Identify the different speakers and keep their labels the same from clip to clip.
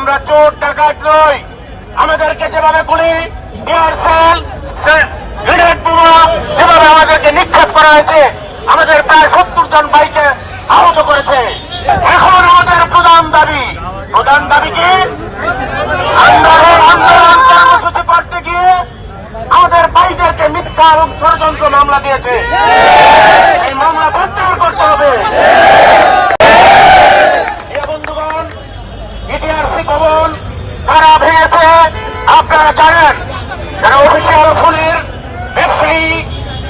Speaker 1: আমরা চোর ডাকাত নই। আমাদেরকে যেভাবে গুলি, এয়ার সেল, গ্রেনেড বোমা যেভাবে আমাদেরকে নিক্ষেপ করা হয়েছে, আমাদের প্রায় 70 জন ভাইকে আহত করেছে। এখন আমাদের প্রধান দাবি কি? আন্দোলন কর্মসূচি করতে গিয়ে আমাদের ভাইদেরকে মিথ্যা এবং ষড়যন্ত্র মামলা দিয়েছে। এই মামলা প্রত্যাহার করতে হবে। বন্ধুগণ, বিটিআরসি ভবন কারা ভেঙেছে আপনারা জানেন। যারা অফিসিয়াল খুনির ব্যবসায়ী,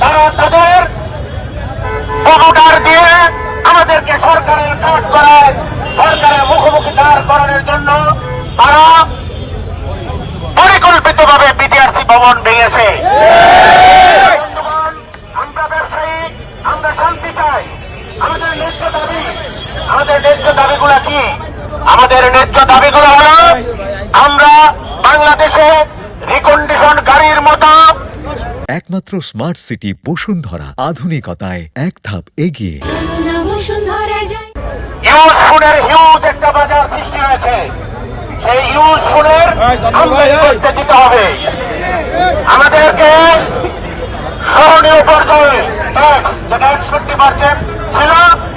Speaker 1: তারা তাদের প্রমোটার দিয়ে আমাদেরকে সরকারের কাজ করায়, সরকারের মুখোমুখি দাঁড় করানোর জন্য তারা পরিকল্পিতভাবে বিটিআরসি ভবন ভেঙেছে। বন্ধুগণ, আমরা ব্যবসায়ী, আমরা শান্তি চাই। আমাদের ন্যায্য দাবিগুলো কি? আমাদের ন্যায্য দাবিগুলো হলো, আমরা বাংলাদেশে রিকন্ডিশন গাড়ির মতো
Speaker 2: একমাত্র স্মার্ট সিটি বসুন্ধরা, আধুনিকতায় এক ধাপ এগিয়ে।
Speaker 1: ইউজ ফুডের হিউজ একটা বাজার সৃষ্টি হয়েছে। সেই ইউজ ফুডের আমদানি করতে দিতে হবে। আমাদেরকে সহনীয় পর্যায়ে ট্যাক্স, যেটা 61% ছিল,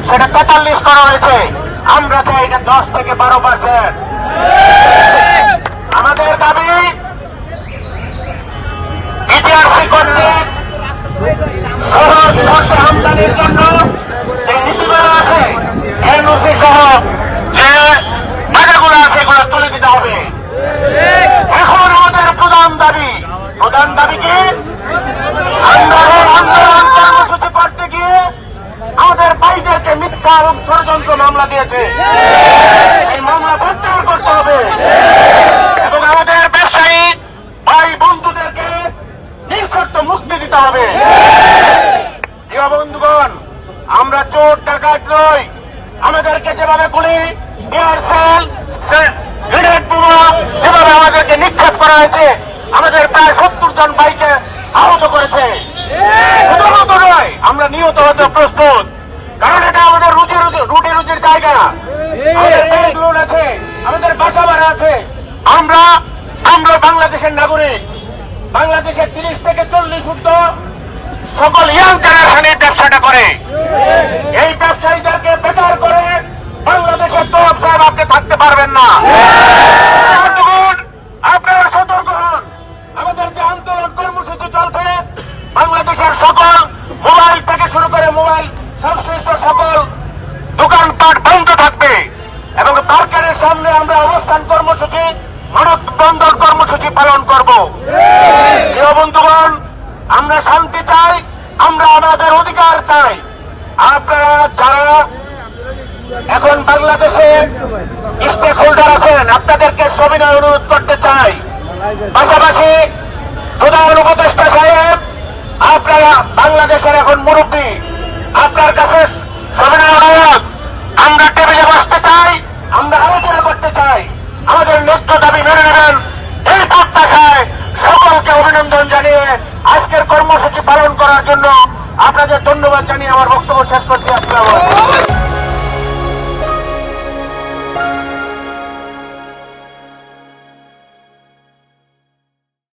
Speaker 1: সেটা 43 করা হয়েছে। আমরা চাই এটা 10 থেকে 12%। আমাদের দাবি, বিটিআরসি করতে সহজ শর্তে আমদানির জন্য যে নীতিমালা আছে, এনওসি সহ যে বাধাগুলো আছে, এগুলো তুলে দিতে হবে। এখন আমাদের প্রধান দাবি কি? আন্দোলন কর্মসূচি করতে গিয়ে আমাদের ভাইদেরকে মিথ্যা এবং ষড়যন্ত্র মামলা দিয়েছে। এই মামলা প্রত্যাহার করতে হবে এবং আমাদের ব্যবসায়ী ভাই বন্ধুদেরকে নিঃশর্ত মুক্তি দিতে হবে। প্রিয় বন্ধুগণ, আমরা চোর ডাকাত নই। আমাদেরকে যেভাবে গুলি, এয়ার সেল, গ্রেনেড বোমা যেভাবে আমাদেরকে নিক্ষেপ করা হয়েছে, আমাদের প্রায় 70 জন ভাইকে আহত করেছে। শুধুমাত্র নয়, আমরা নিহত হতে প্রস্তুত। কারণ এটা আমাদের রুটি রুজির জায়গা। আমাদের ব্যাংক লোন আছে, আমাদের বাসা ভাড়া আছে। আমরা বাংলাদেশের নাগরিক। বাংলাদেশের 30 থেকে 40 ঊর্ধ্ব সকল ইয়াং জেনারেশনের ব্যবসাটা করে। এই ব্যবসায়ীদেরকে বেকার করে বাংলাদেশের তরফ সাহেব আপনি থাকতে পারবেন না। আপনারা সতর্ক হন। আমাদের যে আন্দোলন কর্মসূচি চলছে, বাংলাদেশের সকল মোবাইল থেকে শুরু করে মোবাইল সংশ্লিষ্ট সকল দোকানপাট বন্ধ থাকবে এবং সরকারের সামনে আমরা অবস্থান কর্মসূচি, মানববন্ধন কর্মসূচি পালন করব। প্রিয় বন্ধুগণ, আমরা শান্তি চাই, আমরা আমাদের অধিকার চাই। আপনারা যারা এখন বাংলাদেশে স্টেক হোল্ডার আছেন, আপনাদেরকে সবিনয় অনুরোধ করতে চাই। পাশাপাশি প্রধান উপদেষ্টা সাহেব, আপনারা বাংলাদেশের এখন মুরব্বী, আপনার কাছে সবিনয় অনুরোধ, আমরা টেবিলে বসতে চাই, আমরা আলোচনা করতে চাই, আমাদের ন্যায্য দাবি মেনে নেবেন, এই প্রত্যাশায় সকলকে অভিনন্দন জানিয়ে আজকের কর্মসূচি পালন করার জন্য আপনাদের ধন্যবাদ জানিয়ে আমার বক্তব্য শেষ করছি। আসসালামু আলাইকুম।